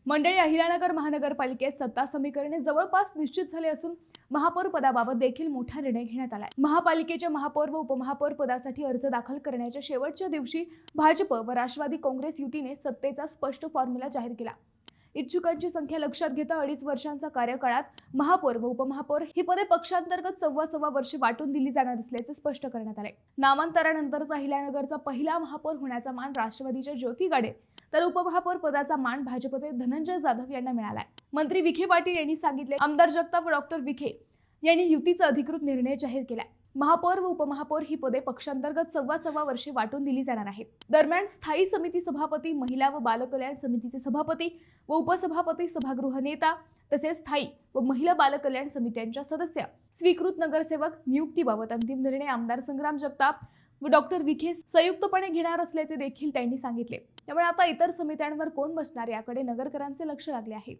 मंडळी, अहिल्यानगर महानगरपालिकेत सत्ता समीकरणे जवळपास निश्चित झाले असून महापौर पदाबाबत देखील मोठा निर्णय घेण्यात आलाय। महापालिकेच्या महापौर व उपमहापौर पदासाठी अर्ज दाखल करण्याच्या शेवटच्या दिवशी भाजप व राष्ट्रवादी काँग्रेस युतीने सत्तेचा स्पष्ट फॉर्म्युला जाहीर केला। इच्छुकांची संख्या लक्षात घेता 2.5 वर्षांचा कार्यकाळात महापौर व उपमहापौर ही पदे पक्षांतर्गत सव्वा वर्षे वाटून दिली जाणार असल्याचे स्पष्ट करण्यात आले। नामांतरानंतरचा अहिल्यानगरचा पहिला महापौर होण्याचा मान राष्ट्रवादीच्या ज्योती गाडे तर उपमहापौर पदाचा मान भाजपचे धनंजय जाधव यांना मिळालाय। मंत्री विखे पाटील यांनी सांगितले, आमदार जगताप व डॉक्टर विखे यांनी युतीचा अधिकृत निर्णय जाहीर केलाय। महापौर व उपमहापौर ही पदे पक्षांतर्गत सव्वा वर्षे वाटून दिली जाणार आहेत। दरम्यान स्थायी समिती सभापती, महिला व बालकल्याण समितीचे सभापती व उपसभापती, सभागृह नेता तसेच स्थायी व महिला बालकल्याण समित्यांच्या सदस्य, स्वीकृत नगरसेवक नियुक्तीबाबत अंतिम निर्णय आमदार संग्राम जगताप व डॉक्टर विखे संयुक्तपणे घेणार असल्याचे देखील त्यांनी सांगितले। त्यामुळे आता इतर समित्यांवर कोण बसणार याकडे नगरकरांचे लक्ष लागले आहे।